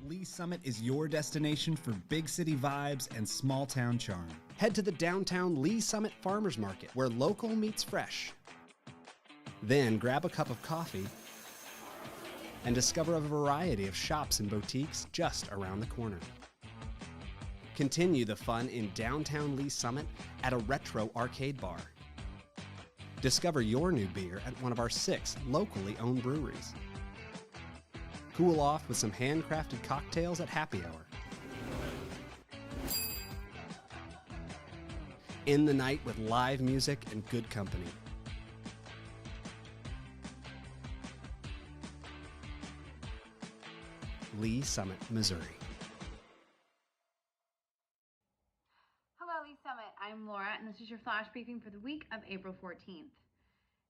Lee Summit is your destination for big city vibes and small town charm. Head to the downtown Lee Summit Farmers Market, where local meets fresh. Then grab a cup of coffee and discover a variety of shops and boutiques just around the corner. Continue the fun in downtown Lee Summit at a retro arcade bar. Discover your new beer at one of our 6 locally owned breweries. Cool off with some handcrafted cocktails at happy hour. End the night with live music and good company. Lee Summit, Missouri. Hello, Lee Summit. I'm Laura, and this is your flash briefing for the week of April 14th.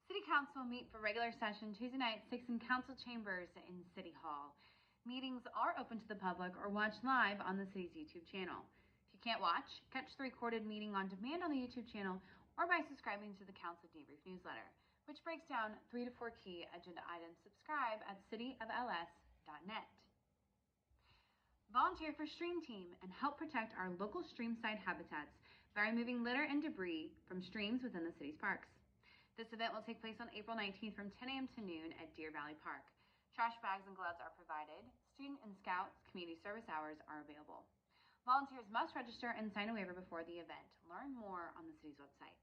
City Council will meet for regular session Tuesday night at 6 in Council Chambers in City Hall. Meetings are open to the public or watch live on the city's YouTube channel. If you can't watch, catch the recorded meeting on demand on the YouTube channel or by subscribing to the Council Debrief newsletter, which breaks down 3 to 4 key agenda items. Subscribe at cityofls.net. Volunteer for Stream Team and help protect our local streamside habitats by removing litter and debris from streams within the city's parks. This event will take place on April 19th from 10 a.m. to noon at Deer Valley Park. Trash bags and gloves are provided. Student and Scouts community service hours are available. Volunteers must register and sign a waiver before the event. Learn more on the city's website.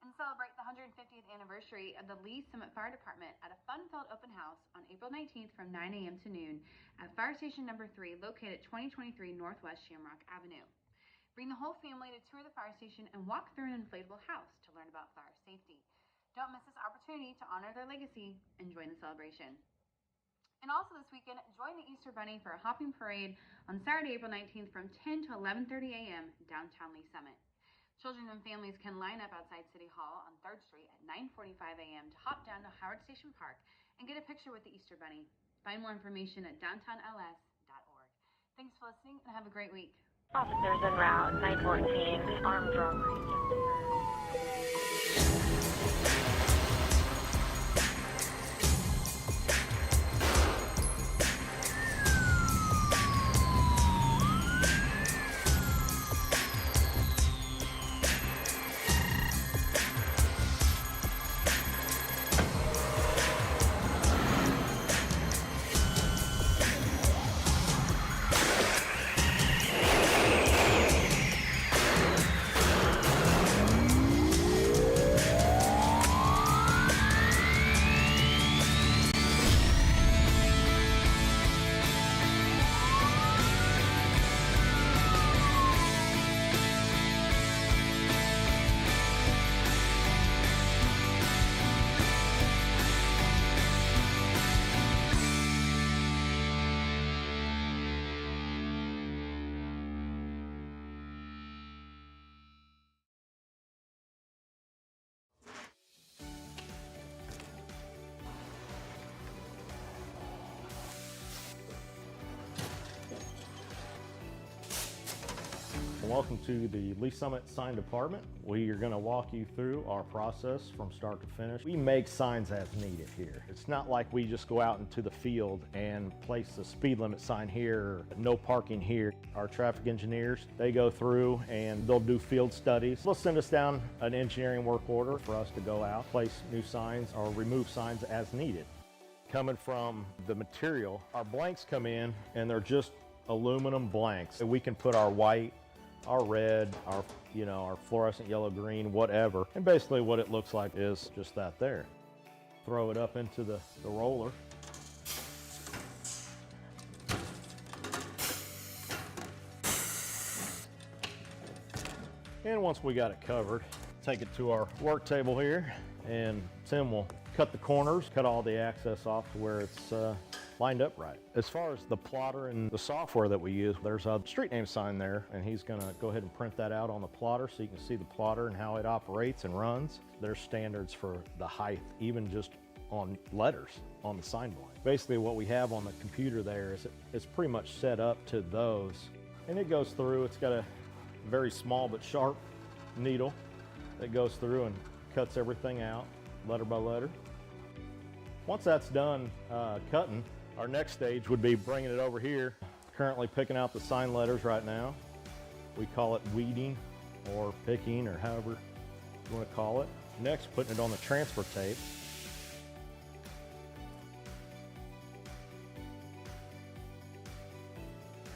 And celebrate the 150th anniversary of the Lee Summit Fire Department at a fun-filled open house on April 19th from 9 a.m. to noon at Fire Station Number 3 located at 2023 Northwest Shamrock Avenue. Bring the whole family to tour the fire station and walk through an inflatable house to learn about fire safety. Don't miss this opportunity to honor their legacy and join the celebration. And also this weekend, join the Easter Bunny for a hopping parade on Saturday, April 19th from 10 to 11:30 a.m. downtown Lee Summit. Children and families can line up outside City Hall on 3rd Street at 9:45 a.m. to hop down to Howard Station Park and get a picture with the Easter Bunny. Find more information at downtownls.org. Thanks for listening and have a great week. Officers en route, 914, armed robbery. Welcome to the Lee Summit Sign Department. We are going to walk you through our process from start to finish. We make signs as needed here. It's not like we just go out into the field and place the speed limit sign here, no parking here. Our traffic engineers, they go through and they'll do field studies. They'll send us down an engineering work order for us to go out, place new signs or remove signs as needed. Coming from the material, our blanks come in and they're just aluminum blanks. We can put our white, our red, our fluorescent yellow, green, whatever. And basically what it looks like is just that there. Throw it up into the roller. And once we got it covered, take it to our work table here, and Tim will cut the corners, cut all the access off to where it's lined up right. As far as the plotter and the software that we use, there's a street name sign there, and he's gonna go ahead and print that out on the plotter so you can see the plotter and how it operates and runs. There's standards for the height, even just on letters on the sign blank. Basically what we have on the computer there is it's pretty much set up to those, and it goes through. It's got a very small but sharp needle that goes through and cuts everything out letter by letter. Once that's done cutting, Our next stage would be bringing it over here. Currently picking out the sign letters right now. We call it weeding or picking or however you want to call it. Next, putting it on the transfer tape.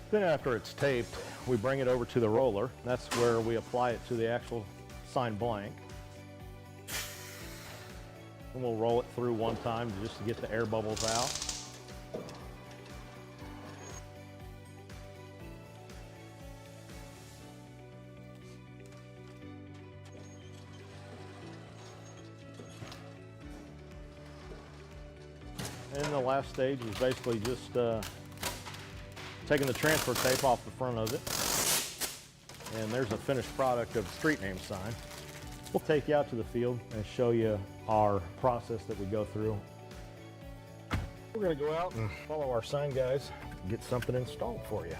Then after it's taped, we bring it over to the roller. That's where we apply it to the actual sign blank. And we'll roll it through one time just to get the air bubbles out. And the last stage is basically just taking the transfer tape off the front of it. And there's a finished product of the street name sign. We'll take you out to the field and show you our process that we go through. We're gonna go out and follow our sign guys and get something installed for you.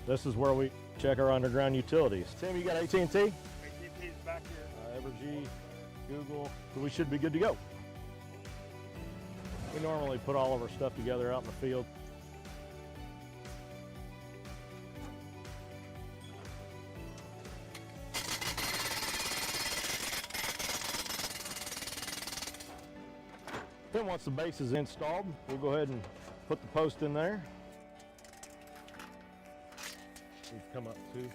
This is where we check our underground utilities. Tim, you got AT&T? AT&T's back here. Evergy, Google, so we should be good to go. We normally put all of our stuff together out in the field. Then once the base is installed, we'll go ahead and put the post in there. We've come up to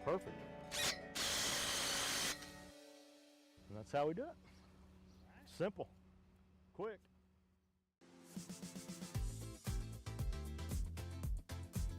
perfect. And that's how we do it. Simple. Quick.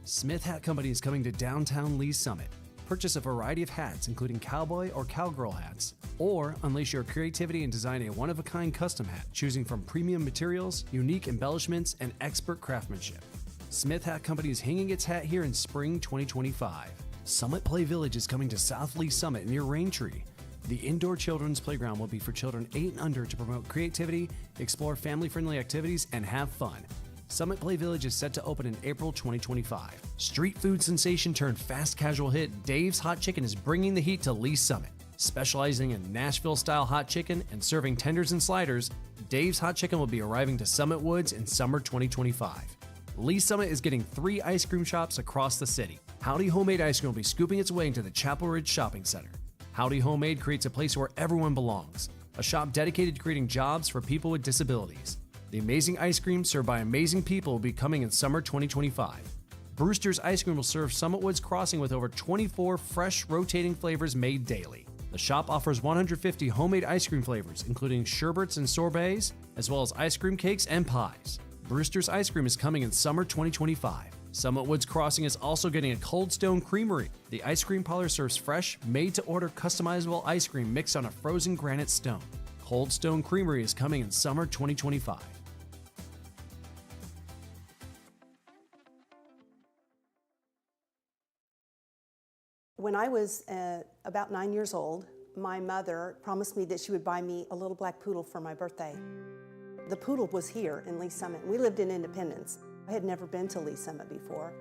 Smith Hat Company is coming to downtown Lee Summit. Purchase a variety of hats, including cowboy or cowgirl hats, or unleash your creativity and design a one-of-a-kind custom hat, choosing from premium materials, unique embellishments, and expert craftsmanship. Smith Hat Company is hanging its hat here in spring 2025. Summit Play Village is coming to South Lee Summit near Raintree. The indoor children's playground will be for children 8 and under to promote creativity, explore family-friendly activities, and have fun. Summit Play Village is set to open in April 2025. Street food sensation turned fast casual hit Dave's Hot Chicken is bringing the heat to Lee Summit. Specializing in Nashville-style hot chicken and serving tenders and sliders, Dave's Hot Chicken will be arriving to Summit Woods in summer 2025. Lee Summit is getting 3 ice cream shops across the city. Howdy Homemade Ice Cream will be scooping its way into the Chapel Ridge Shopping Center. Howdy Homemade creates a place where everyone belongs, a shop dedicated to creating jobs for people with disabilities. The amazing ice cream served by amazing people will be coming in summer 2025. Brewster's Ice Cream will serve Summit Woods Crossing with over 24 fresh, rotating flavors made daily. The shop offers 150 homemade ice cream flavors, including sherbets and sorbets, as well as ice cream cakes and pies. Brewster's Ice Cream is coming in summer 2025. Summit Woods Crossing is also getting a Cold Stone Creamery. The ice cream parlor serves fresh, made-to-order customizable ice cream mixed on a frozen granite stone. Cold Stone Creamery is coming in summer 2025. When I was about 9 years old, my mother promised me that she would buy me a little black poodle for my birthday. The poodle was here in Lee Summit. We lived in Independence. I had never been to Lee Summit before.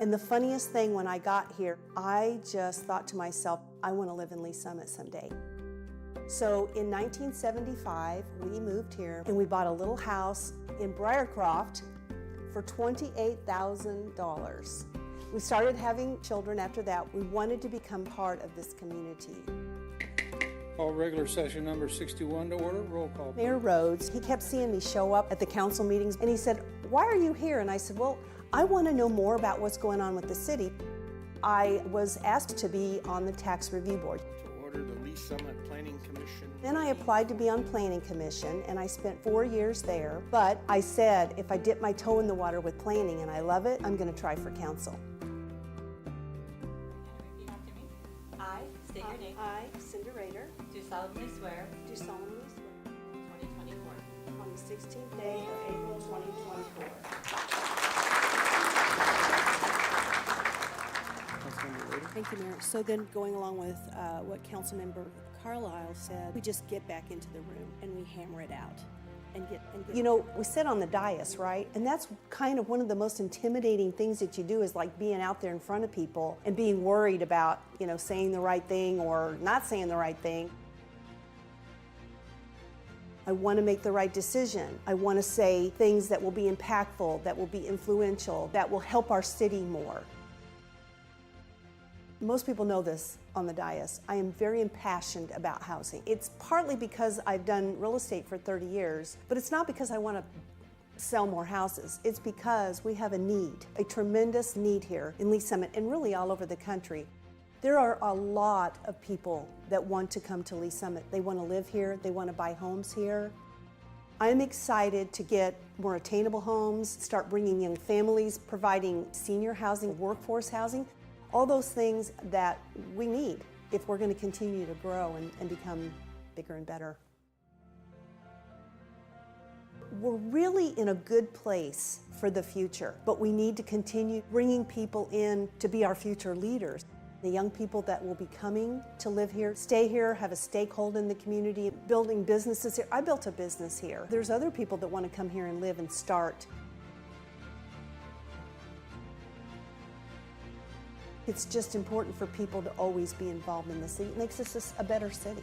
And the funniest thing when I got here, I just thought to myself, I want to live in Lee Summit someday. So in 1975, we moved here and we bought a little house in Briarcroft for $28,000. We started having children after that. We wanted to become part of this community. Call regular session number 61 to order. Roll call. Mayor Rhodes, he kept seeing me show up at the council meetings and he said, "Why are you here?" And I said, "Well, I want to know more about what's going on with the city." I was asked to be on the tax review board. To order the Lee Summit Planning Commission. Then I applied to be on Planning Commission and I spent 4 years there. But I said, if I dip my toe in the water with planning and I love it, I'm going to try for council. Repeat after me. I state your name. I, Cindy Rader, Do solemnly swear. do solemnly swear 2024. on the 16th day of April 2024. Thank you, Mayor. So then going along with what Councilmember Carlisle said, we just get back into the room and we hammer it out. And get. You know, we sit on the dais, right? And that's kind of one of the most intimidating things that you do is like being out there in front of people and being worried about, you know, saying the right thing or not saying the right thing. I want to make the right decision. I want to say things that will be impactful, that will be influential, that will help our city more. Most people know this on the dais. I am very impassioned about housing. It's partly because I've done real estate for 30 years, but it's not because I want to sell more houses. It's because we have a need, a tremendous need here in Lee Summit and really all over the country. There are a lot of people that want to come to Lee Summit. They want to live here, they want to buy homes here. I'm excited to get more attainable homes, start bringing young families, providing senior housing, workforce housing, all those things that we need if we're going to continue to grow and become bigger and better. We're really in a good place for the future, but we need to continue bringing people in to be our future leaders. The young people that will be coming to live here, stay here, have a stakehold in the community, building businesses here. I built a business here. There's other people that want to come here and live and start. It's just important for people to always be involved in the city. It makes us a better city.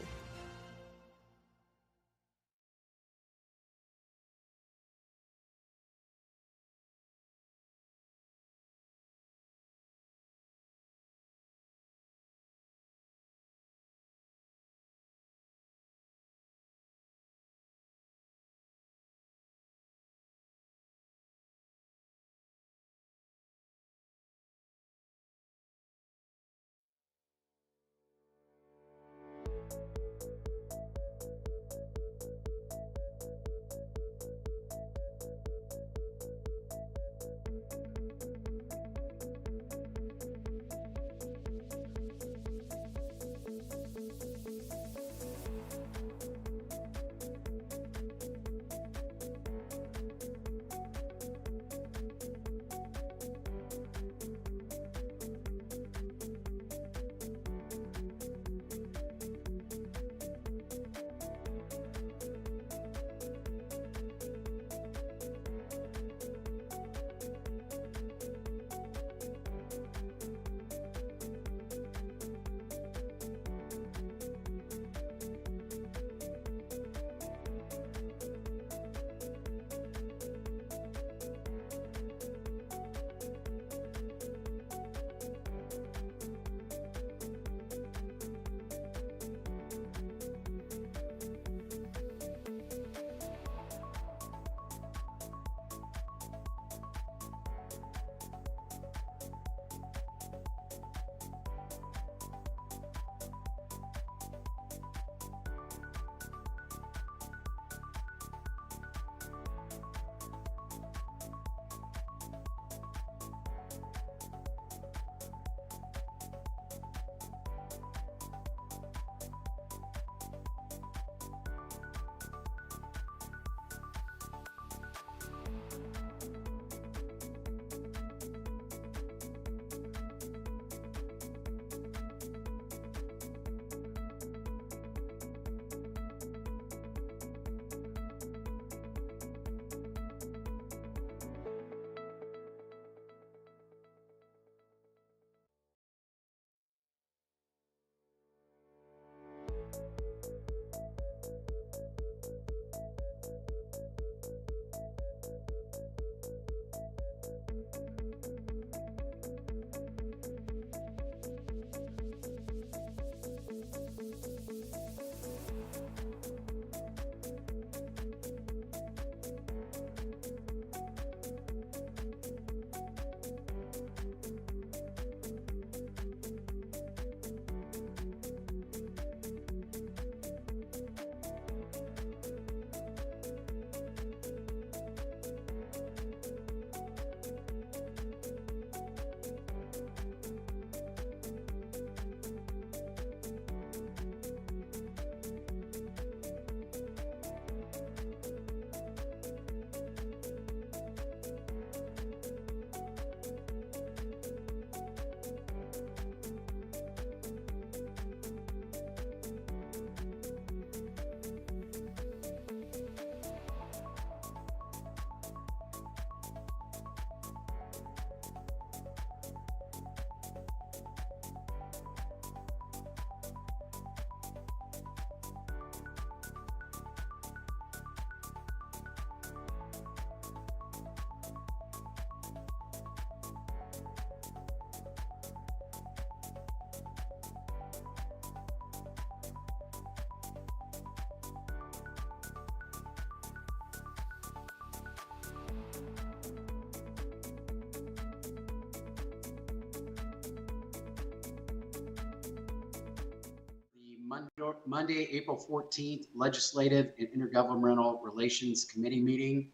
Monday, April 14th, Legislative and Intergovernmental Relations Committee meeting.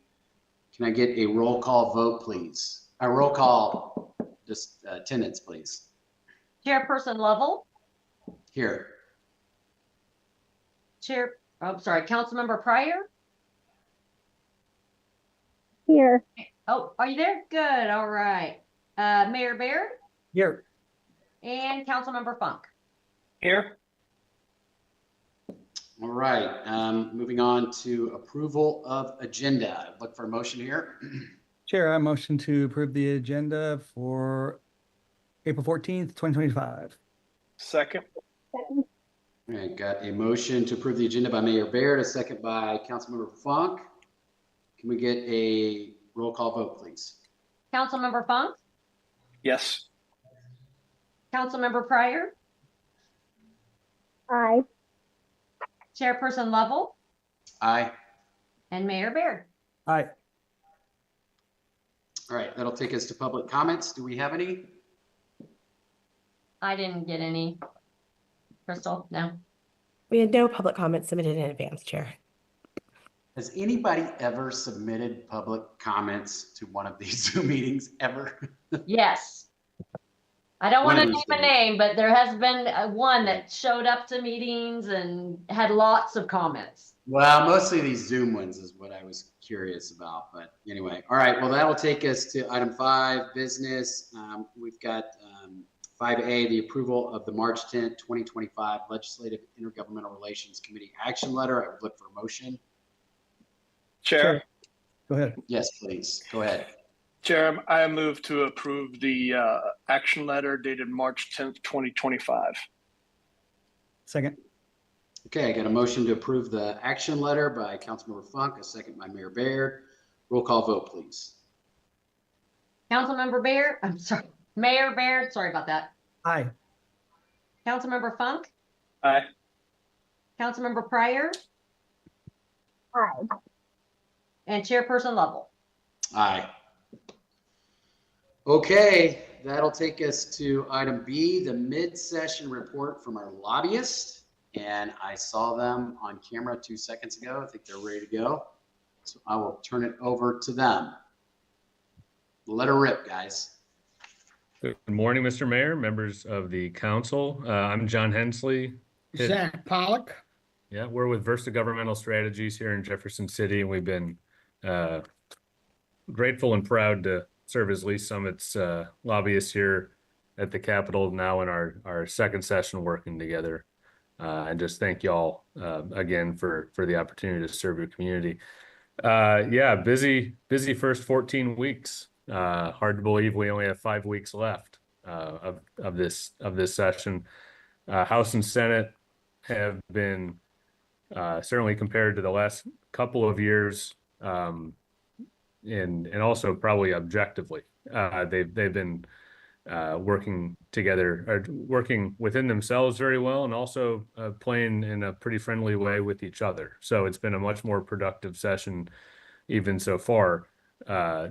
Can I get a roll call vote, please? A roll call, just attendance, please. Chairperson Lovell. Here. Councilmember Pryor. Here. Oh, are you there? Good. All right. Mayor Baird Here. and Councilmember Funk. Here. All right. Moving on to approval of agenda. Look for a motion here. Chair, I motion to approve the agenda for April 14th, 2025. Second. All right, got a motion to approve the agenda by Mayor Baird, a second by Councilmember Funk. Can we get a roll call vote, please? Councilmember Funk, Yes. Councilmember Pryor, Aye. Chairperson Lovell, Aye. and Mayor Baird. Aye. All right, that'll take us to public comments. Do we have any? I didn't get any. Crystal, no. We had no public comments submitted in advance, Chair. Has anybody ever submitted public comments to one of these Zoom meetings ever? Yes. I don't want One to of name these a name, but there has been one that showed up to meetings and had lots of comments. Well, mostly these Zoom ones is what I was curious about, but anyway. All right, well, that'll take us to item 5, business. We've got 5A, the approval of the March 10th, 2025 Legislative Intergovernmental Relations Committee action letter. I would look for a motion. Chair. Go ahead. Yes, please. Go ahead. Chair, I move to approve the action letter dated March 10th, 2025. Second. Okay, I got a motion to approve the action letter by Councilmember Funk, a second by Mayor Baird. Roll call vote, please. Councilmember Baird, I'm sorry, Mayor Baird, sorry about that. Aye. Councilmember Funk, Aye. Councilmember Pryor, Aye. and Chairperson Lovell. Aye. Okay, that'll take us to item B, the mid-session report from our lobbyists. And I saw them on camera 2 seconds ago. I think they're ready to go. So I will turn it over to them. Let her rip, guys. Good morning, Mr. Mayor, members of the council. I'm John Hensley. Zach Pollock. Yeah, we're with Versa Governmental Strategies here in Jefferson City, and we've been grateful and proud to serve as Lease Summit's lobbyists here at the Capitol now in our second session working together. And just thank you all again for the opportunity to serve your community. Yeah, busy first 14 weeks. Hard to believe we only have 5 weeks left of this session. House and Senate have been certainly compared to the last couple of years, and also probably objectively, they've been working together, or working within themselves very well, and also playing in a pretty friendly way with each other. So it's been a much more productive session, even so far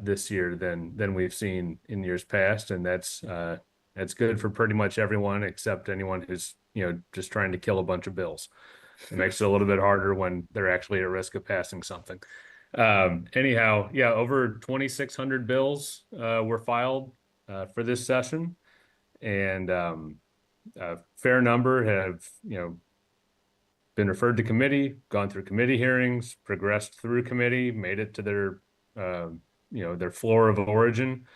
this year than we've seen in years past, and that's good for pretty much everyone except anyone who's just trying to kill a bunch of bills. It makes it a little bit harder when they're actually at risk of passing something. Anyhow, yeah, over 2,600 bills were filed for this session, and a fair number have been referred to committee, gone through committee hearings, progressed through committee, made it to their their floor of origin.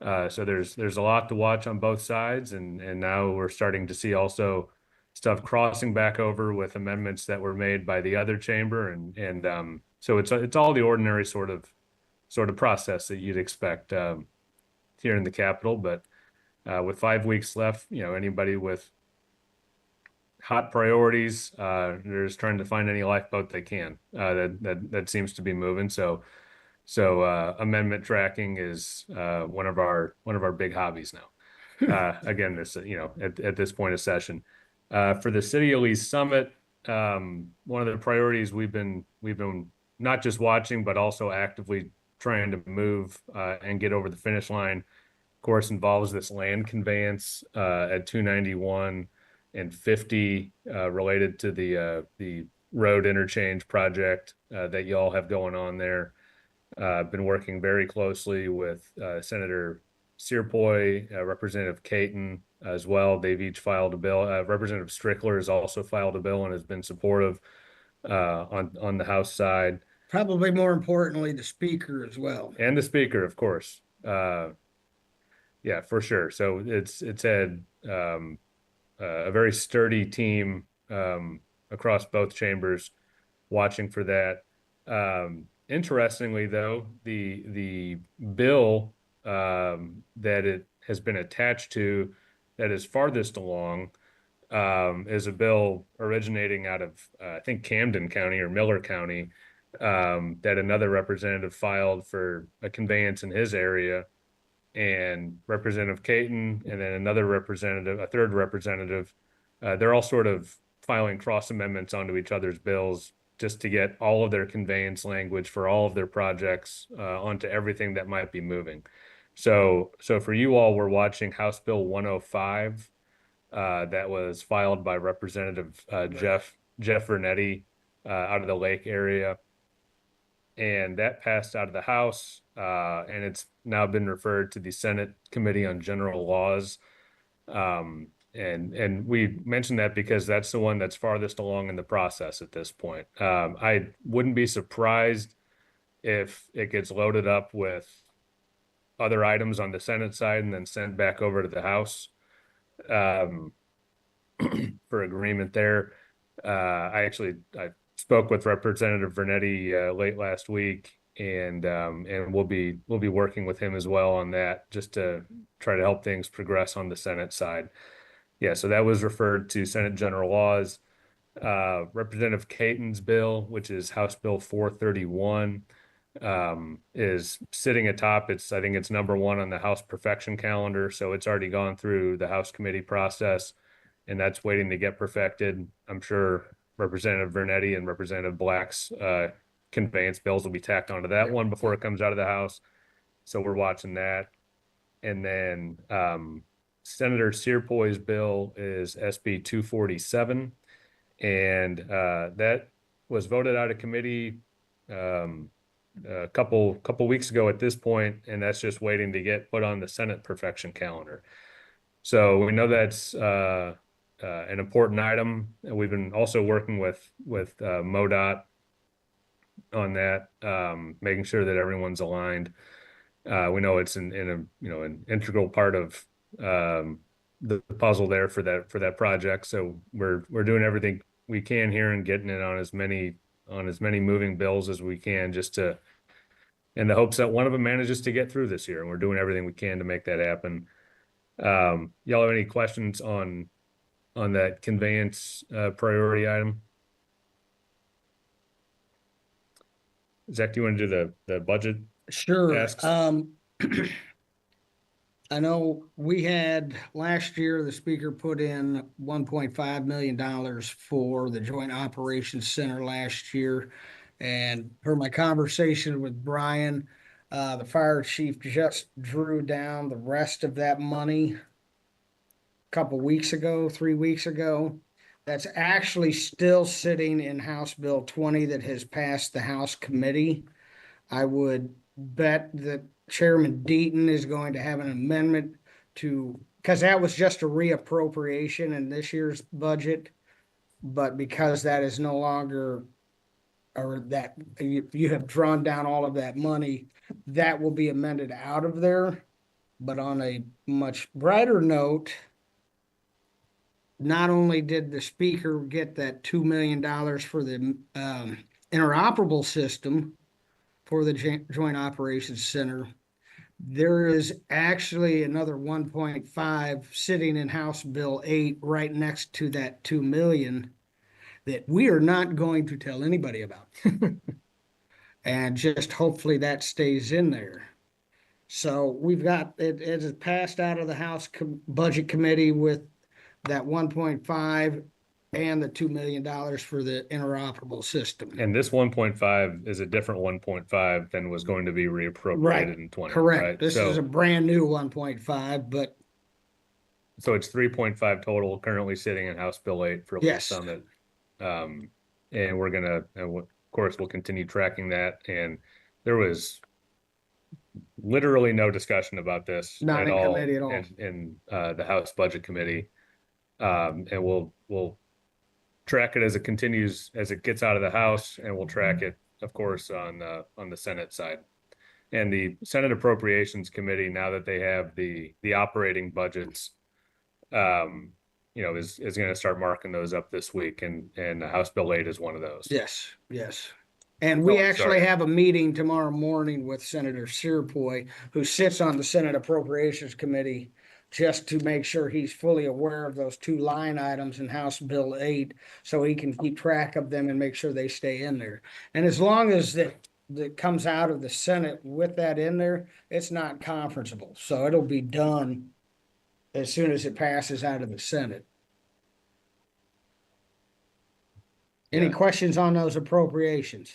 So there's a lot to watch on both sides, and now we're starting to see also stuff crossing back over with amendments that were made by the other chamber, and so it's all the ordinary sort of process that you'd expect here in the Capitol. But with 5 weeks left, anybody with hot priorities, they're just trying to find any lifeboat they can that seems to be moving. So amendment tracking is one of our big hobbies now. Again, this at this point of session. For the City of Lee's Summit, one of the priorities we've been not just watching, but also actively trying to move and get over the finish line, of course, involves this land conveyance at 291 and 50 related to the road interchange project that y'all have going on there. I've been working very closely with Senator Searpoy, Representative Caton as well. They've each filed a bill. Representative Strickler has also filed a bill and has been supportive on the House side. Probably more importantly, the speaker as well. And the speaker, of course. Yeah, for sure. So it's had a very sturdy team across both chambers watching for that. Interestingly, though, the bill that it has been attached to that is farthest along is a bill originating out of, I think, Camden County or Miller County, that another representative filed for a conveyance in his area. And Representative Caton and then another representative, a third representative, they're all sort of filing cross amendments onto each other's bills just to get all of their conveyance language for all of their projects onto everything that might be moving. So for you all, we're watching House Bill 105 that was filed by Representative Jeff Vernetti out of the Lake area. And that passed out of the House, and it's now been referred to the Senate Committee on General Laws. And we mentioned that because that's the one that's farthest along in the process at this point. I wouldn't be surprised if it gets loaded up with other items on the Senate side and then sent back over to the House for agreement there. I spoke with Representative Vernetti late last week, and we'll be working with him as well on that, just to try to help things progress on the Senate side. Yeah, so that was referred to Senate General Laws. Representative Caton's bill, which is House Bill 431, is sitting atop. I think it's number one on the House perfection calendar, so it's already gone through the House committee process, and that's waiting to get perfected. I'm sure Representative Vernetti and Representative Black's conveyance bills will be tacked onto that one before it comes out of the House. So we're watching that. And then Senator Searpoy's bill is SB 247. And that was voted out of committee a couple weeks ago at this point, and that's just waiting to get put on the Senate perfection calendar. So we know that's an important item. We've been also working with MoDOT on that, making sure that everyone's aligned. We know it's an integral part of the puzzle there for that project. So we're doing everything we can here and getting it on as many moving bills as we can, just to, in the hopes that one of them manages to get through this year. And we're doing everything we can to make that happen. Y'all have any questions on that conveyance priority item? Zach, do you want to do the budget? Sure. Asks? I know we had last year, the speaker put in $1.5 million for the Joint Operations Center last year. And per my conversation with Brian, the fire chief just drew down the rest of that money couple weeks ago, 3 weeks ago. That's actually still sitting in House Bill 20 that has passed the House committee. I would bet that Chairman Deaton is going to have an amendment because that was just a reappropriation in this year's budget. But because that is no longer, or that you have drawn down all of that money, that will be amended out of there. But on a much brighter note, not only did the speaker get that $2 million for the interoperable system for the Joint Operations Center, there is actually another 1.5 sitting in House Bill 8 right next to that 2 million that we are not going to tell anybody about. And just hopefully that stays in there. So we've got, it has passed out of the House Budget Committee with that 1.5 and the $2 million for the interoperable system. And this 1.5 is a different 1.5 than was going to be reappropriated in 20. Correct. Right? This is a brand new 1.5, but so it's 3.5 total currently sitting in House Bill 8 for Lee Yes. Summit. And we're gonna, of course, we'll continue tracking that. And there was literally no discussion about this Not at in all committee at all. in the House Budget Committee. And we'll track it as it continues, as it gets out of the House, and we'll track it, of course, on the Senate side. And the Senate Appropriations Committee, now that they have the operating budgets, is going to start marking those up this week, and House Bill 8 is one of those. Yes, yes. And we actually sorry. have a meeting tomorrow morning with Senator Searpoy, who sits on the Senate Appropriations Committee, just to make sure he's fully aware of those 2 line items in House Bill 8, so he can keep track of them and make sure they stay in there. And as long as that comes out of the Senate with that in there, it's not conferenceable. So it'll be done as soon as it passes out of the Senate. Any questions on those appropriations?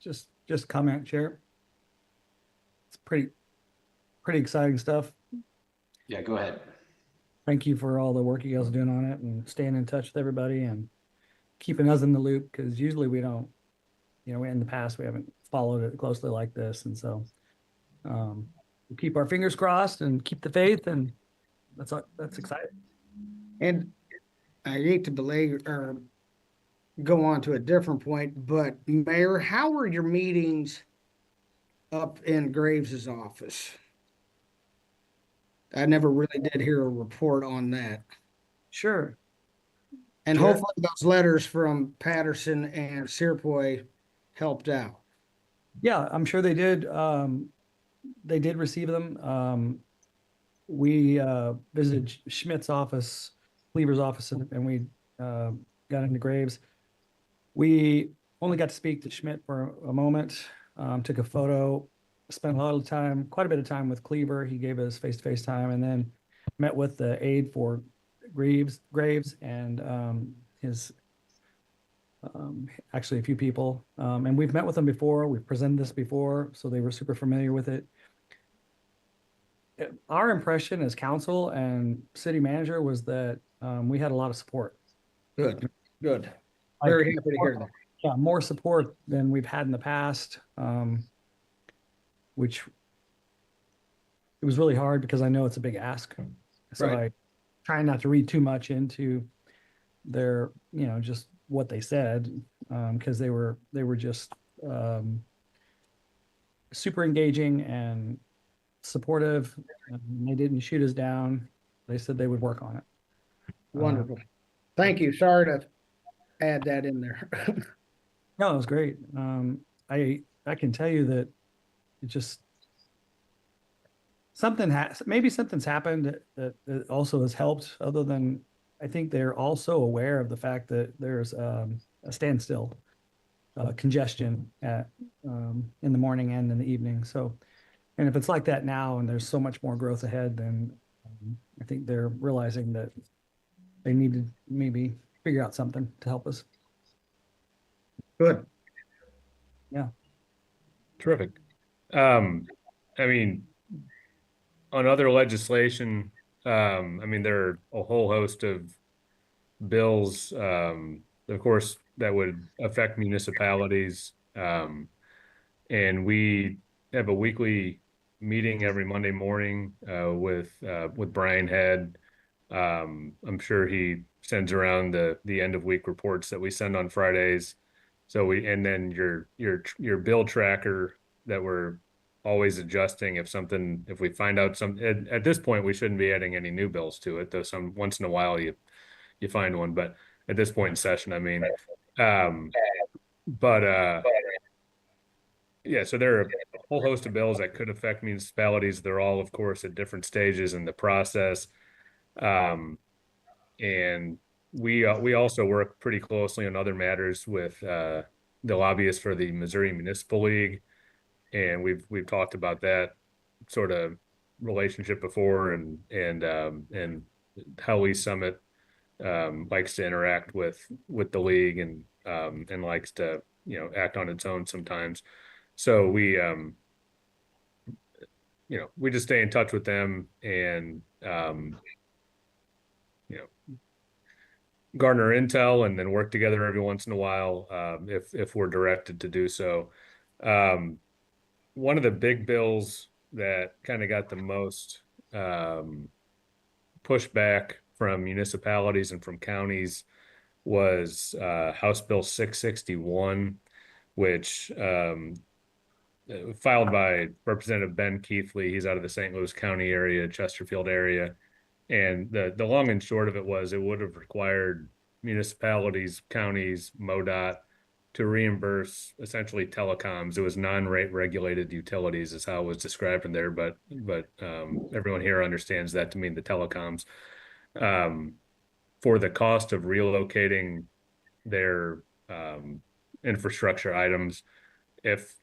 Just comment, Chair. It's pretty exciting stuff. Yeah, go ahead. Thank you for all the work you guys are doing on it and staying in touch with everybody and keeping us in the loop, because usually we don't, in the past we haven't followed it closely like this. And so we keep our fingers crossed and keep the faith, and that's exciting. And I hate to belay or go on to a different point, but Mayor, how were your meetings up in Graves's office? I never really did hear a report on that. Sure. And Sure. hopefully those letters from Patterson and Searpoy helped out. Yeah, I'm sure they did. They did receive them. We visited Schmidt's office, Cleaver's office, and we got into Graves. We only got to speak to Schmidt for a moment, took a photo, spent a lot of time, quite a bit of time with Cleaver. He gave us face-to-face time, and then met with the aide for Graves and his actually a few people. And we've met with them before. We've presented this before, so they were super familiar with it. Our impression as council and city manager was that we had a lot of support. Good. Very happy to hear that. Yeah, more support than we've had in the past, which it was really hard because I know it's a big ask. So Right. I try not to read too much into their, just what they said, because they were just super engaging and supportive. And they didn't shoot us down. They said they would work on it. Wonderful. Thank you. Sorry to add that in there. No, it was great. I can tell you that it just maybe something's happened that also has helped, other than I think they're also aware of the fact that there's a standstill, congestion in the morning and in the evening. So, and if it's like that now and there's so much more growth ahead, then I think they're realizing that they need to maybe figure out something to help us. Good. Yeah. Terrific. I mean, on other legislation, there are a whole host of bills, of course, that would affect municipalities. And we have a weekly meeting every Monday morning with Brian Head. I'm sure he sends around the end of week reports that we send on Fridays. So and then your bill tracker that we're always adjusting if we find out at this point, we shouldn't be adding any new bills to it, though once in a while you find one, but at this point in session, yeah, so there are a whole host of bills that could affect municipalities. They're all, of course, at different stages in the process. And we also work pretty closely on other matters with the lobbyists for the Missouri Municipal League. And we've talked about that sort of relationship before, and how Lee Summit likes to interact with the league and likes to act on its own sometimes. So we just stay in touch with them and, garner intel and then work together every once in a while, if we're directed to do so. One of the big bills that kind of got the most pushback from municipalities and from counties was House Bill 661, which filed by Representative Ben Keithley. He's out of the St. Louis County area, Chesterfield area. And the long and short of it was it would have required municipalities, counties, MoDOT to reimburse essentially telecoms. It was non-rate regulated utilities is how it was described in there, but everyone here understands that to mean the telecoms, for the cost of relocating their infrastructure items if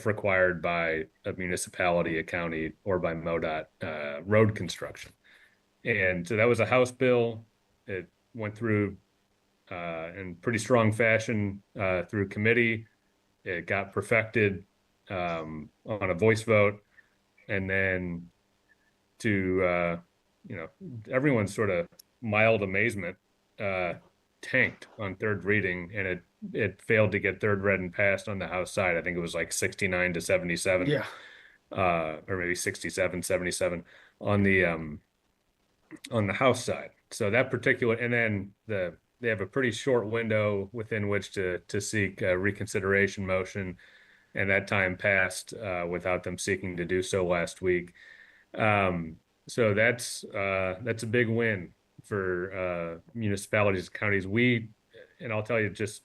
required by a municipality, a county, or by MoDOT road construction. And so that was a House bill. It went through in pretty strong fashion through committee. It got perfected on a voice vote, and then to everyone's sort of mild amazement, tanked on third reading, and it failed to get third read and passed on the House side. I think it was like 69 to 77, Yeah. Or maybe 67, 77 on the House side. So that particular, and then they have a pretty short window within which to seek a reconsideration motion, and that time passed without them seeking to do so last week. So that's a big win for municipalities, counties. And I'll tell you, just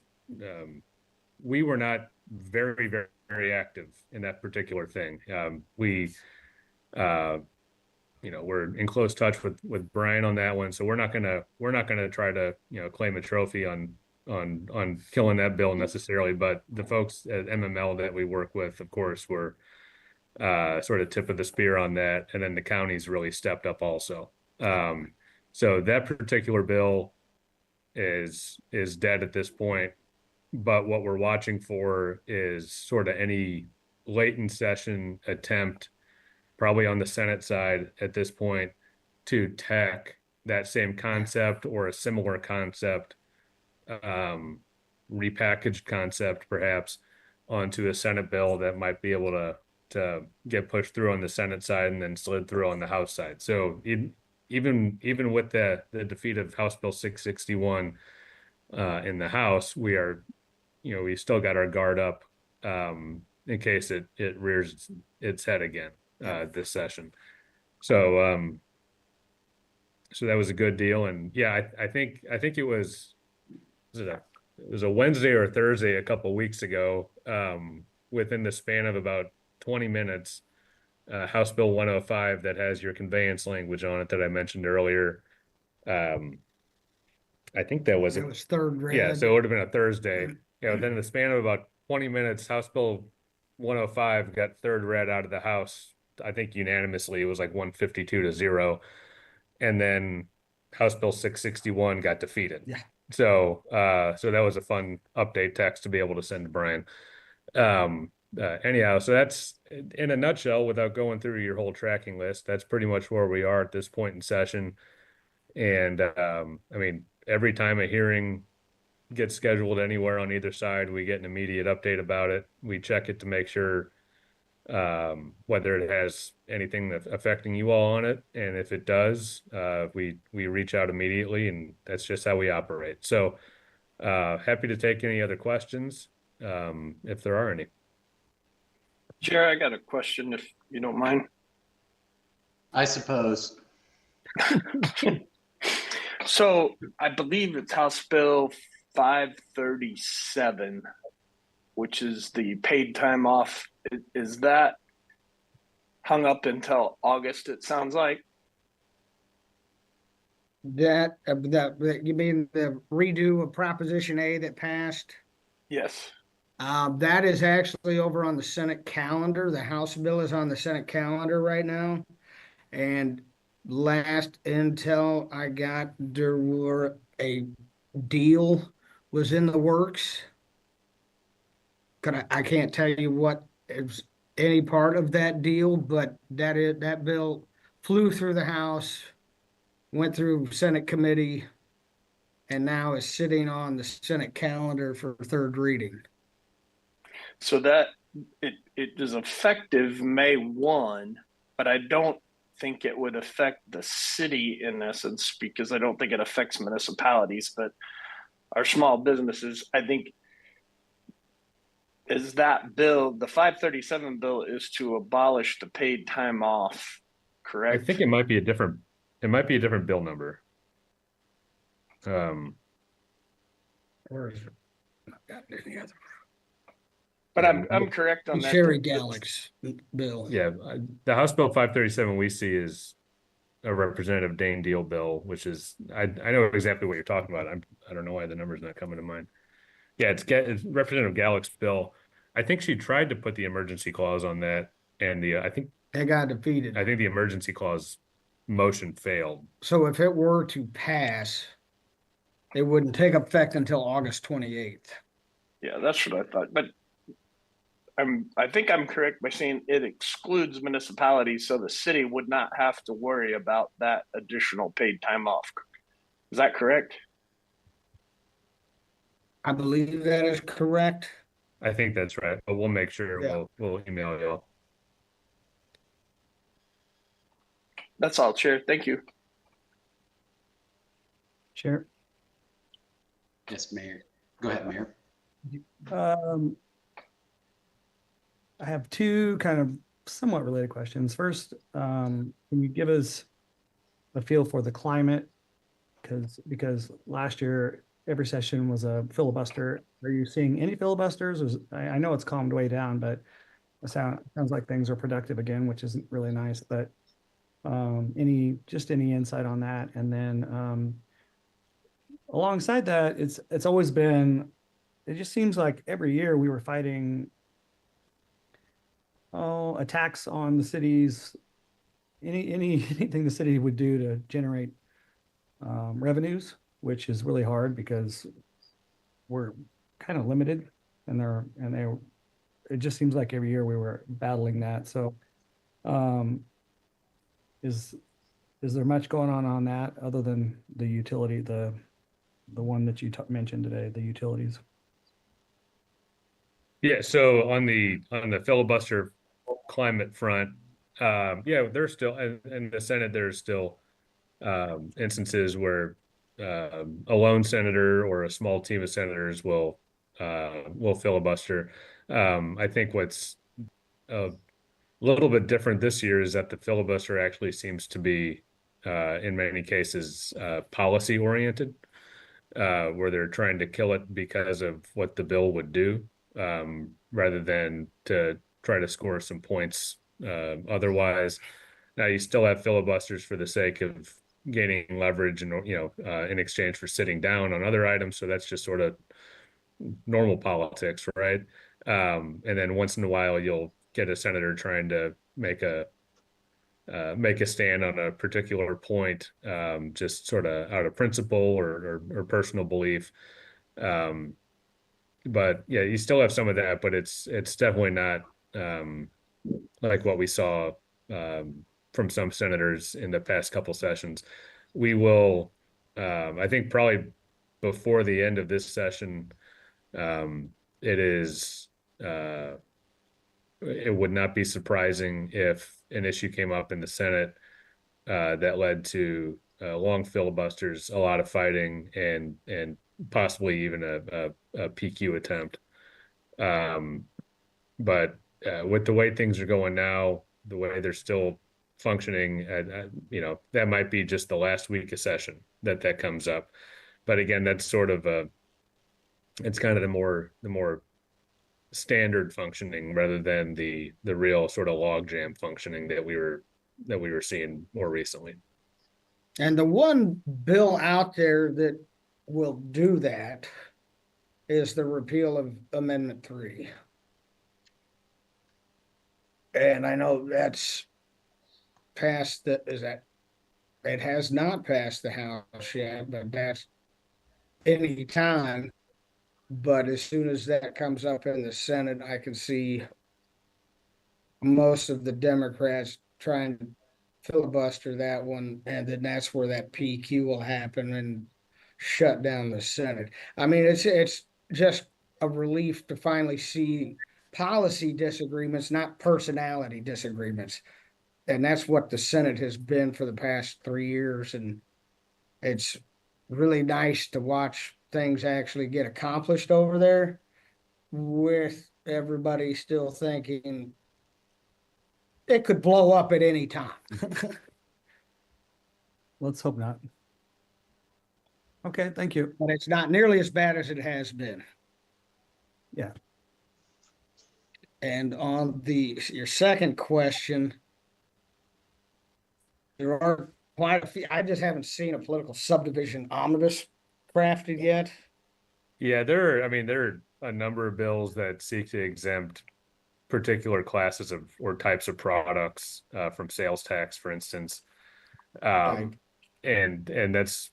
we were not very, very, very active in that particular thing. We're in close touch with Brian on that one, so we're not gonna try to claim a trophy on killing that bill necessarily. But the folks at MML that we work with, of course, were sort of tip of the spear on that, and then the counties really stepped up also. So that particular bill is dead at this point. But what we're watching for is sort of any late in session attempt, probably on the Senate side at this point, to tack that same concept or a similar concept, repackaged concept perhaps, onto a Senate bill that might be able to get pushed through on the Senate side and then slid through on the House side. So even with the defeat of House Bill 661 in the House, we still got our guard up in case it rears its head again this session. So that was a good deal. And yeah, I think it was a Wednesday or a Thursday a couple weeks ago, within the span of about 20 minutes, House Bill 105 that has your conveyance language on it that I mentioned earlier. I think that was third read. Yeah, so it would have been a Thursday. Then in the span of about 20 minutes, House Bill 105 got third read out of the House. I think unanimously. It was like 152-0. And then House Bill 661 got defeated. Yeah. So that was a fun update text to be able to send to Brian. Anyhow, so that's, in a nutshell, without going through your whole tracking list, that's pretty much where we are at this point in session. And every time a hearing gets scheduled anywhere on either side, we get an immediate update about it. We check it to make sure whether it has anything that's affecting you all on it. And if it does, we reach out immediately, and that's just how we operate. So happy to take any other questions, if there are any. Chair, I got a question if you don't mind. I suppose. So I believe it's House Bill 537, which is the paid time off. Is that hung up until August, it sounds like? That you mean the redo of Proposition A that passed? Yes. That is actually over on the Senate calendar. The House bill is on the Senate calendar right now. And last intel I got, there were a deal was in the works. I can't tell you what any part of that deal, but that bill flew through the House, went through Senate committee, and now is sitting on the Senate calendar for third reading. So that it is effective May 1, but I don't think it would affect the city in essence, because I don't think it affects municipalities, but our small businesses. I think is that bill, the 537 bill, is to abolish the paid time off, correct? I think it might be a different bill number. Or is it not got any other? But I'm correct on that. Sherry Gallick's bill. Yeah, the House Bill 537 we see is a Representative Dane Deal bill, which is I know exactly what you're talking about. I don't know why the number's not coming to mind. Yeah, it's Representative Gallick's bill. I think she tried to put the emergency clause on that, and I think it got defeated. I think the emergency clause motion failed. So if it were to pass, it wouldn't take effect until August 28th. Yeah, that's what I thought. But I think I'm correct by saying it excludes municipalities, so the city would not have to worry about that additional paid time off. Is that correct? I believe that is correct. I think that's right, but we'll make sure. Yeah. We'll email you. That's all, Chair. Thank you. Chair. Yes, Mayor. Go ahead, Mayor. I have two kind of somewhat related questions. First, can you give us a feel for the climate? Because last year every session was a filibuster. Are you seeing any filibusters? I know it's calmed way down, but it sounds like things are productive again, which isn't really nice. But any insight on that? And then alongside that, it's always been. It just seems like every year we were fighting attacks on the cities, anything the city would do to generate revenues, which is really hard because we're kind of limited, it just seems like every year we were battling that. So is there much going on that other than the utility, the one that you mentioned today, the utilities? Yeah, so on the filibuster climate front, yeah, there's still in the Senate there's still instances where a lone senator or a small team of senators will filibuster. I think what's a little bit different this year is that the filibuster actually seems to be in many cases policy oriented, where they're trying to kill it because of what the bill would do, rather than to try to score some points otherwise. Now you still have filibusters for the sake of gaining leverage and in exchange for sitting down on other items. So that's just sort of normal politics, right? And then once in a while you'll get a senator trying to make a stand on a particular point, just sort of out of principle or personal belief. But yeah, you still have some of that, but it's definitely not like what we saw from some senators in the past couple sessions. We will, I think probably before the end of this session, it would not be surprising if an issue came up in the Senate that led to long filibusters, a lot of fighting, and possibly even a PQ attempt. But with the way things are going now, the way they're still functioning, that might be just the last week of session that comes up. But again, that's sort of it's kind of the more standard functioning rather than the real sort of logjam functioning that we were seeing more recently. And the one bill out there that will do that is the repeal of Amendment 3. And I know that's passed it has not passed the House yet, but that's any time. But as soon as that comes up in the Senate, I can see most of the Democrats trying to filibuster that one, and then that's where that PQ will happen and shut down the Senate. I mean, it's just a relief to finally see policy disagreements, not personality disagreements. And that's what the Senate has been for the past 3 years. And it's really nice to watch things actually get accomplished over there with everybody still thinking it could blow up at any time. Let's hope not. Okay, thank you. But it's not nearly as bad as it has been. Yeah. And on your second question, there are quite a few. I just haven't seen a political subdivision omnibus crafted yet. Yeah, there are a number of bills that seek to exempt particular classes of or types of products from sales tax, for instance. And that's,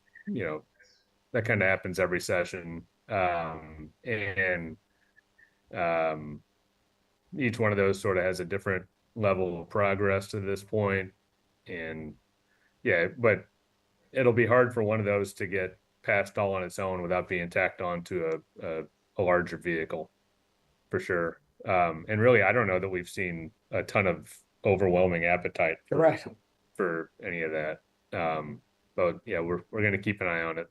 that kind of happens every session. Each one of those sort of has a different level of progress to this point. And yeah, but it'll be hard for one of those to get passed all on its own without being tacked onto a larger vehicle, for sure. And really, I don't know that we've seen a ton of overwhelming appetite for any of that. But yeah, we're going to keep an eye on it.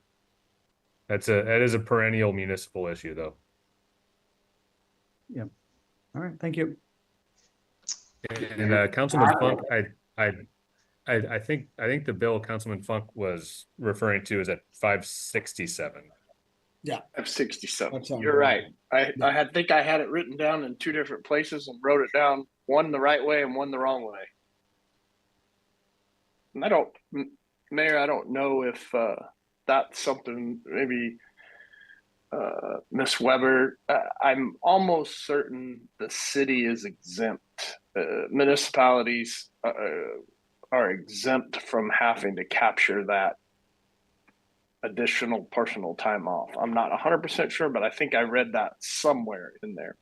That is a perennial municipal issue, though. Yeah. All right. Thank you. And Councilman Funk, I think the bill Councilman Funk was referring to is at 567. Yeah, 567. You're right. I think I had it written down in two different places and wrote it down, one the right way and one the wrong way. And Mayor, I don't know if that's something maybe Ms. Weber, I'm almost certain the city is exempt. Municipalities are exempt from having to capture that additional personal time off. I'm not 100% sure, but I think I read that somewhere in there.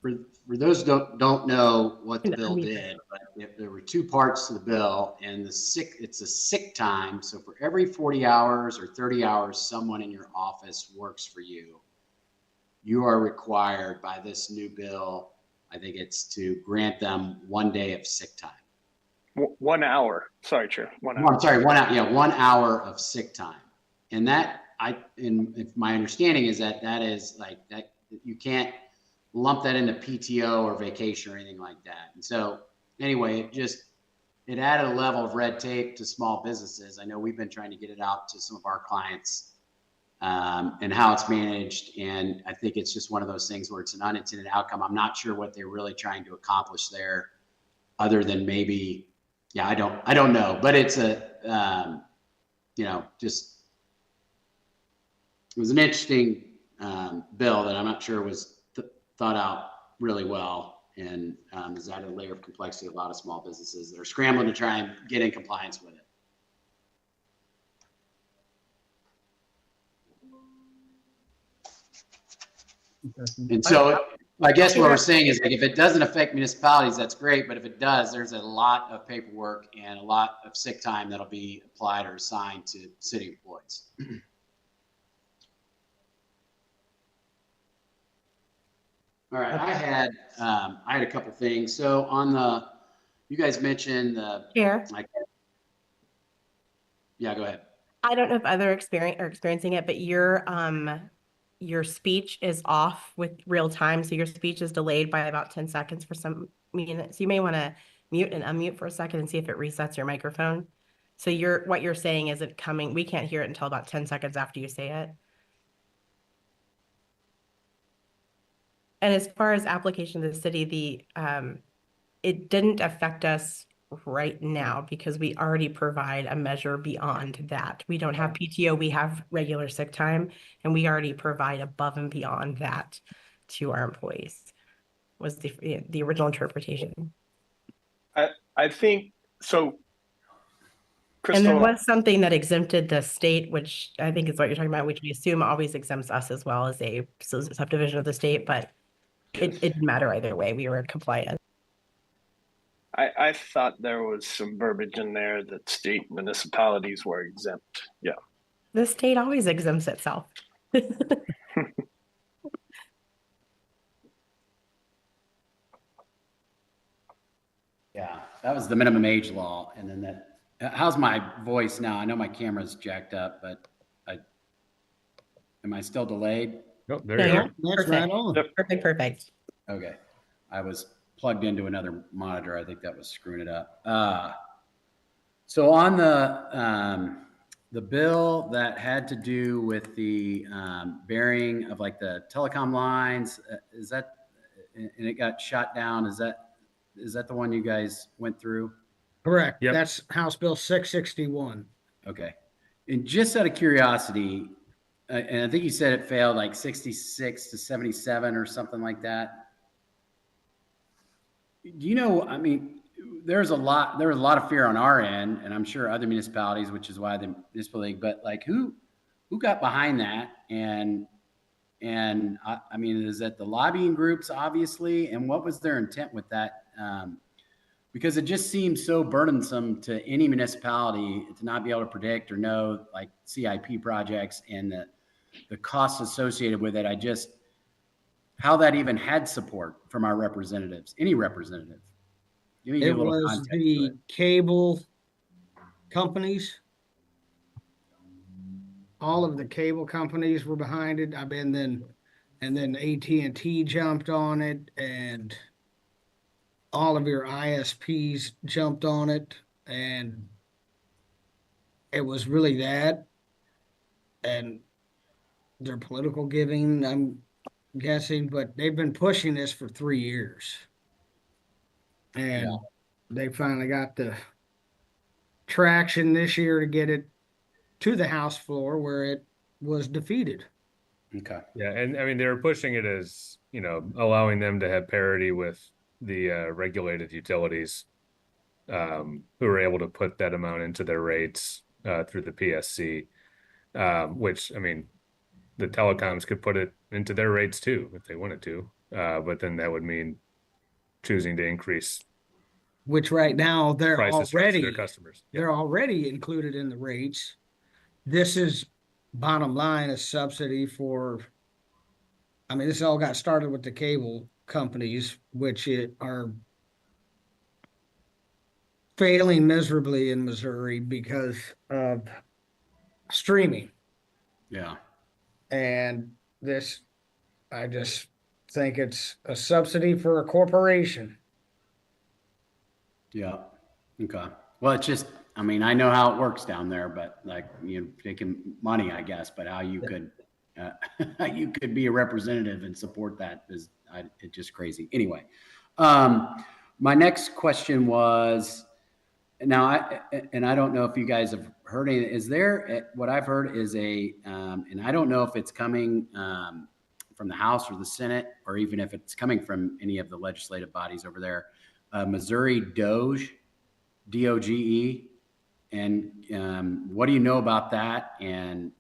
For those who don't know what the bill did, but there were two parts to the bill, and it's a sick time. So for every 40 hours or 30 hours someone in your office works for you, you are required by this new bill, I think it's to grant them 1 day of sick time. 1 hour. Sorry, Chair. 1 hour. I'm sorry, 1 hour. Yeah, 1 hour of sick time. And that if my understanding is that is like that, you can't lump that into PTO or vacation or anything like that. And so anyway, it added a level of red tape to small businesses. I know we've been trying to get it out to some of our clients and how it's managed. And I think it's just one of those things where it's an unintended outcome. I'm not sure what they're really trying to accomplish there, other than maybe, I don't know, but it's it was an interesting bill that I'm not sure was thought out really well, and has added a layer of complexity to a lot of small businesses that are scrambling to try and get in compliance with it. And so I guess what we're saying is, like, if it doesn't affect municipalities, that's great. But if it does, there's a lot of paperwork and a lot of sick time that'll be applied or assigned to city employees. All right, I had a couple things. So on you guys mentioned Chair. Yeah, go ahead. I don't know if other are experiencing it, but your speech is off with real time. So your speech is delayed by about 10 seconds for some minutes. You may want to mute and unmute for a second and see if it resets your microphone. So what you're saying isn't coming. We can't hear it until about 10 seconds after you say it. And as far as application to the city, it didn't affect us right now because we already provide a measure beyond that. We don't have PTO, we have regular sick time, and we already provide above and beyond that to our employees, was the original interpretation. I think so. Crystal, and there was something that exempted the state, which I think is what you're talking about, which we assume always exempts us as well as a subdivision of the state, but it didn't matter either way. We were compliant. I thought there was some verbiage in there that state municipalities were exempt. Yeah. The state always exempts itself. Yeah, that was the minimum age law. And then that, how's my voice now? I know my camera's jacked up, but am I still delayed? Nope, there you are. That's right on. Perfect. Okay. I was plugged into another monitor. I think that was screwing it up. So on the bill that had to do with the burying of like the telecom lines, is that, and it got shot down, is that the one you guys went through? Correct. Yep. That's House Bill 661. Okay. And just out of curiosity, and I think you said it failed like 66 to 77 or something like that. Do you know, I mean, there was a lot of fear on our end, and I'm sure other municipalities, which is why the municipal league, but like who got behind that? And I mean, is that the lobbying groups, obviously, and what was their intent with that? Because it just seems so burdensome to any municipality to not be able to predict or know like CIP projects and the costs associated with it. How that even had support from our representatives, any representative. It was the cable companies. All of the cable companies were behind it. And then AT&T jumped on it, and all of your ISPs jumped on it, and it was really that, and their political giving, I'm guessing, but they've been pushing this for 3 years. And they finally got the traction this year to get it to the House floor where it was defeated. Okay. Yeah, and I mean they were pushing it as, allowing them to have parity with the regulated utilities who were able to put that amount into their rates through the PSC, which, I mean, the telecoms could put it into their rates too if they wanted to, but then that would mean choosing to increase, which right now they're already their customers. They're already included in the rates. This is bottom line, a subsidy for. I mean, this all got started with the cable companies, which are failing miserably in Missouri because of streaming. Yeah. And this, I just think it's a subsidy for a corporation. Yeah. Okay. Well, it's just, I mean, I know how it works down there, but like, taking money, I guess, but how you could be a representative and support that it's just crazy. Anyway, my next question was, now I don't know if you guys have heard any, is there, what I've heard is and I don't know if it's coming from the House or the Senate, or even if it's coming from any of the legislative bodies over there, Missouri DOGE, DOGE. And what do you know about that? And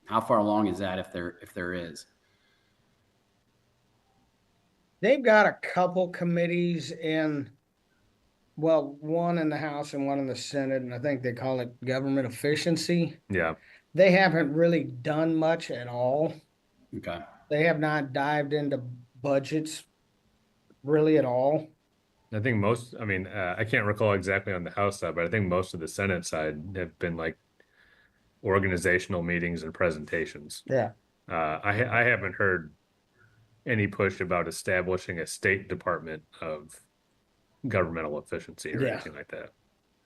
how far along is that if there is? They've got a couple committees one in the House and one in the Senate, and I think they call it government efficiency. Yeah. They haven't really done much at all. Okay. They have not dived into budgets really at all. I think I can't recall exactly on the House side, but I think most of the Senate side have been like organizational meetings and presentations. Yeah. I haven't heard any push about establishing a state department of governmental efficiency or anything like that.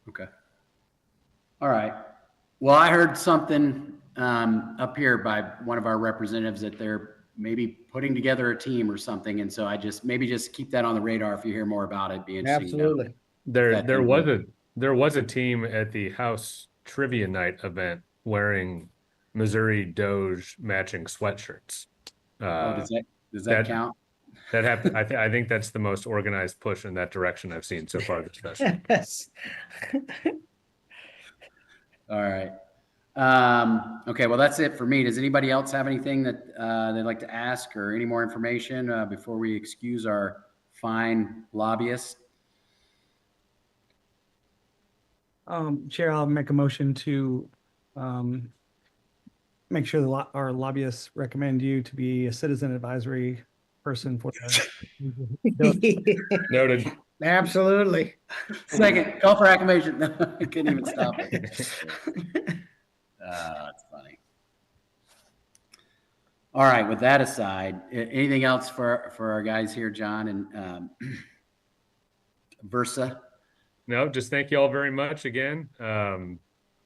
Okay. All right. Well, I heard something up here by one of our representatives that they're maybe putting together a team or something. And so maybe just keep that on the radar. If you hear more about it, it'd be interesting. Absolutely. There was a team at the House Trivia Night event wearing Missouri Doge matching sweatshirts. Does that count? That happened. I think that's the most organized push in that direction I've seen so far this session. Yes. All right. Okay, well, that's it for me. Does anybody else have anything that they'd like to ask or any more information before we excuse our fine lobbyists? Chair, I'll make a motion to make sure our lobbyists recommend you to be a citizen advisory person for the. Noted. Absolutely. Second, call for acclamation. No, I couldn't even stop it. That's funny. All right, with that aside, anything else for our guys here, John and Versa? No, just thank you all very much again.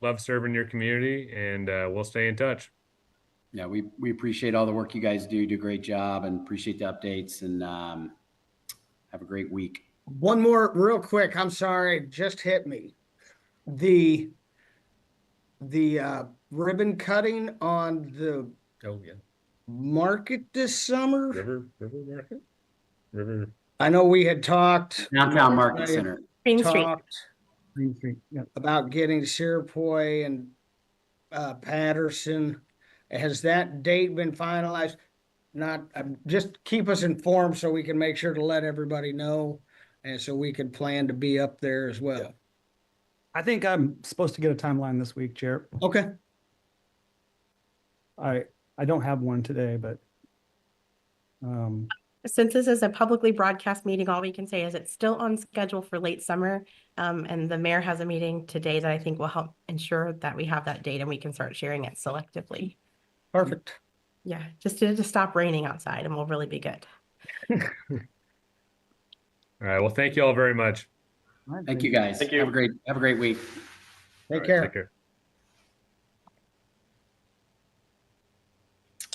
Love serving your community, and we'll stay in touch. Yeah, we appreciate all the work you guys do. Do a great job, and appreciate the updates, and have a great week. One more real quick. I'm sorry, it just hit me. The ribbon cutting on the market this summer. River Market? River. I know we had talked. Downtown Market Center. Green Street. Green Street, yeah. About getting Searpoy and Patterson. Has that date been finalized? Not, just keep us informed so we can make sure to let everybody know, and so we can plan to be up there as well. Yeah. I think I'm supposed to get a timeline this week, Chair. Okay. I don't have one today, but since this is a publicly broadcast meeting, all we can say is it's still on schedule for late summer. And the mayor has a meeting today that I think will help ensure that we have that date and we can start sharing it selectively. Perfect. Yeah, just to stop raining outside and we'll really be good. All right. Well, thank you all very much. Thank you, guys. Thank you. Have a great week. Take care. Take care.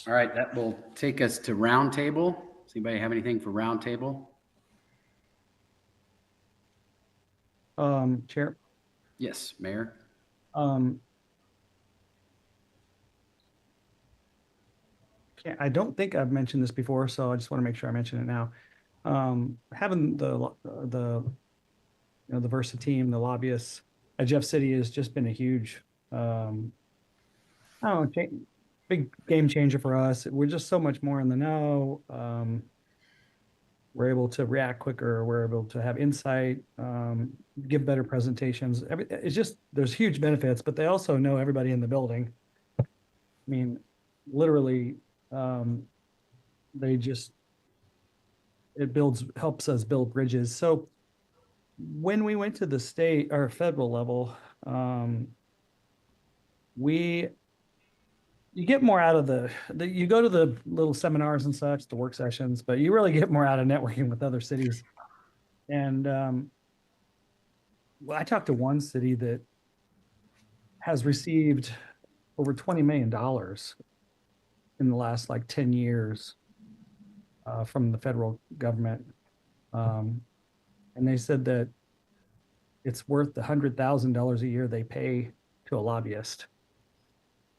All right, that will take us to Roundtable. Does anybody have anything for Roundtable? Chair. Yes, Mayor. I don't think I've mentioned this before, so I just want to make sure I mention it now. Having the Versa team, the lobbyists at Jeff City has just been a huge, big game changer for us. We're just so much more in the know. We're able to react quicker. We're able to have insight, give better presentations. It's just, there's huge benefits, but they also know everybody in the building. I mean, literally, helps us build bridges. So when we went to the state or federal level, you get more out of you go to the little seminars and such, the work sessions, but you really get more out of networking with other cities. And I talked to one city that has received over $20 million in the last 10 years from the federal government. And they said that it's worth the $100,000 a year they pay to a lobbyist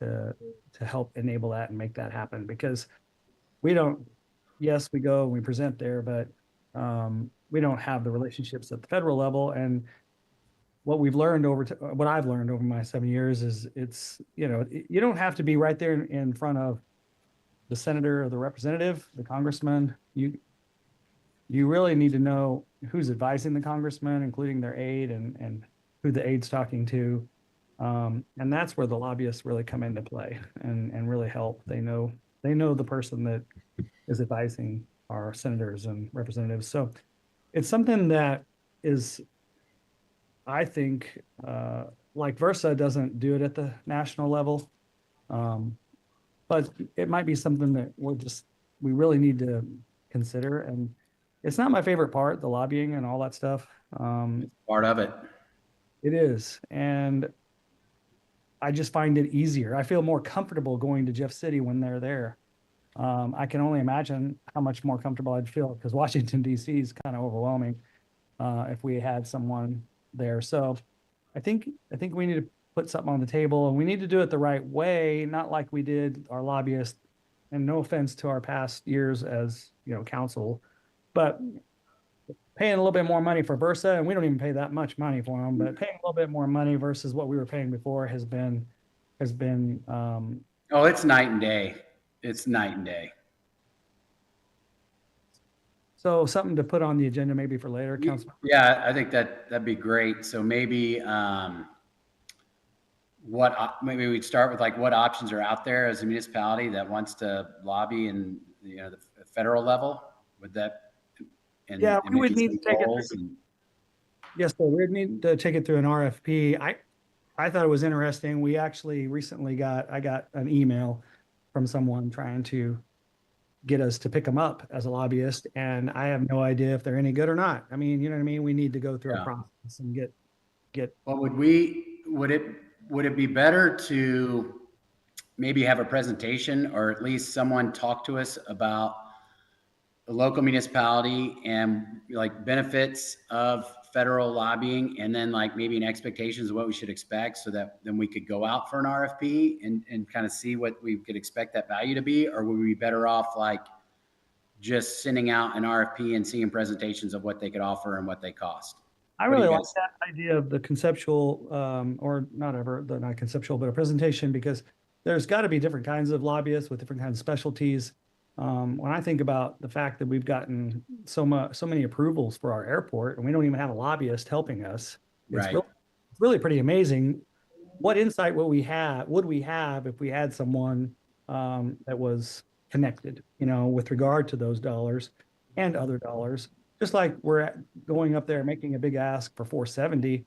to help enable that and make that happen. Because we go and we present there, but we don't have the relationships at the federal level. And what I've learned over my 7 years is you don't have to be right there in front of the senator or the representative, the congressman. You really need to know who's advising the congressman, including their aide and who the aide's talking to. And that's where the lobbyists really come into play and really help. They know the person that is advising our senators and representatives. So it's something that is, I think, like Versa doesn't do it at the national level. But it might be something that we really need to consider. And it's not my favorite part, the lobbying and all that stuff. Part of it. It is. And I just find it easier. I feel more comfortable going to Jeff City when they're there. I can only imagine how much more comfortable I'd feel, because Washington, D.C. is kind of overwhelming if we had someone there. So I think we need to put something on the table, and we need to do it the right way, not like we did our lobbyists. And no offense to our past years as council, but paying a little bit more money for Versa, and we don't even pay that much money for them, but paying a little bit more money versus what we were paying before has been has been, Oh, it's night and day. It's night and day. so something to put on the agenda maybe for later, Councilman. Yeah, I think that'd be great. So maybe maybe we'd start with like what options are out there as a municipality that wants to lobby in the federal level. Would that? And, Yeah, and we would maybe need to some take it goals through. and- Yes, sir. We'd need to take it through an RFP. I thought it was interesting. We actually recently I got an email from someone trying to get us to pick them up as a lobbyist, and I have no idea if they're any good or not. I mean, you know what I mean? We need to go through a process and get. Well, would it be better to maybe have a presentation or at least someone talk to us about the local municipality and like benefits of federal lobbying, and then like maybe an expectations of what we should expect, so that then we could go out for an RFP and kind of see what we could expect that value to be? Or would we be better off like just sending out an RFP and seeing presentations of what they could offer and what they cost? I really like that idea of the conceptual, or not conceptual, but a presentation, because there's got to be different kinds of lobbyists with different kinds of specialties. When I think about the fact that we've gotten so many approvals for our airport, and we don't even have a lobbyist helping us, it's really pretty amazing. What insight would we have if we had someone that was connected, with regard to those dollars and other dollars? Just like we're going up there making a big ask for 470.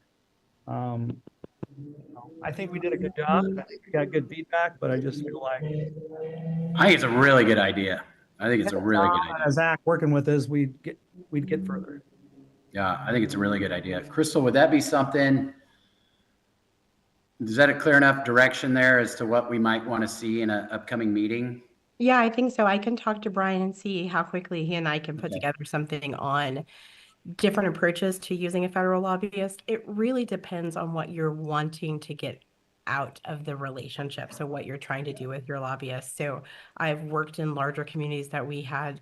I think we did a good job. I think we got good feedback, but I just feel like I think it's a really good idea. I think it's a really good idea. Zach working with us, we'd get further. Yeah, I think it's a really good idea. Crystal, would that be something? Is that a clear enough direction there as to what we might want to see in an upcoming meeting? Yeah, I think so. I can talk to Brian and see how quickly he and I can put together something on different approaches to using a federal lobbyist. It really depends on what you're wanting to get out of the relationship. So what you're trying to do with your lobbyist. So I've worked in larger communities that we had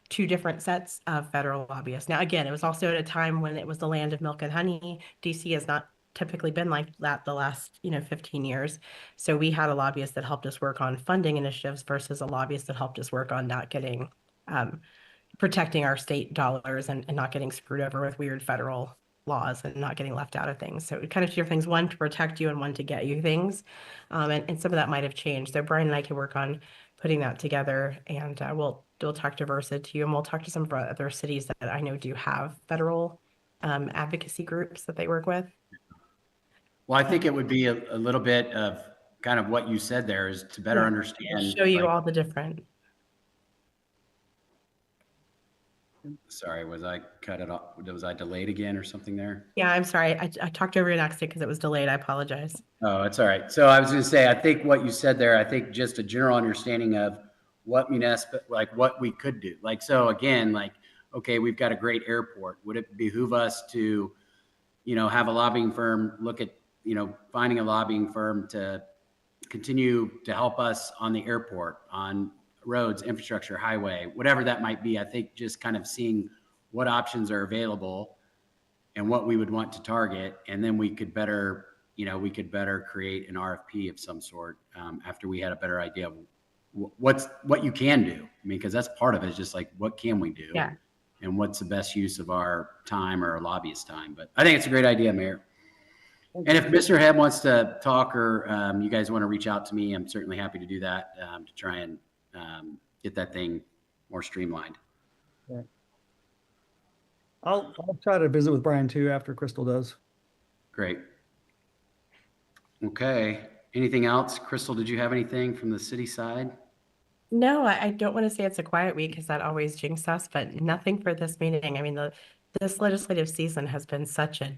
2 different sets of federal lobbyists. Now, again, it was also at a time when it was the land of milk and honey. DC has not typically been like that the last 15 years. So we had a lobbyist that helped us work on funding initiatives versus a lobbyist that helped us work on not getting protecting our state dollars and not getting screwed over with weird federal laws and not getting left out of things. So kind of 2 things, one to protect you and one to get you things. And some of that might have changed. So Brian and I can work on putting that together, and we'll talk to Versa too, and we'll talk to some of our other cities that I know do have federal advocacy groups that they work with. Well, I think it would be a little bit of kind of what you said there, is to better understand. I'll show you all the different. Sorry, was I cut it off? Was I delayed again or something there? Yeah, I'm sorry. I talked over an accident because it was delayed. I apologize. Oh, it's all right. So I was going to say, I think what you said there, I think just a general understanding of what what we could do. Like, so again, like, okay, we've got a great airport. Would it behoove us to, have a lobbying firm look at, finding a lobbying firm to continue to help us on the airport, on roads, infrastructure, highway, whatever that might be? I think just kind of seeing what options are available and what we would want to target. And then we could better, create an RFP of some sort after we had a better idea of what you can do. I mean, because that's part of it, is just like, what can we do? Yeah. And what's the best use of our time or our lobbyist time? But I think it's a great idea, Mayor. And if Mr. Head wants to talk, or you guys want to reach out to me, I'm certainly happy to do that, to try and get that thing more streamlined. Yeah. I'll try to visit with Brian too after Crystal does. Great. Okay. Anything else? Crystal, did you have anything from the city side? No, I don't want to say it's a quiet week because that always jinxes us, but nothing for this meeting. I mean, this legislative season has been such a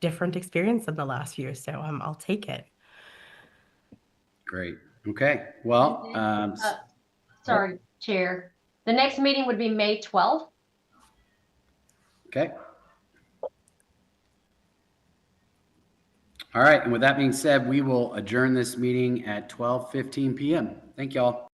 different experience than the last few, so I'll take it. Great. Okay. Well, sorry, Chair. The next meeting would be May 12th. Okay. All right. And with that being said, we will adjourn this meeting at 12:15 p.m. Thank y'all.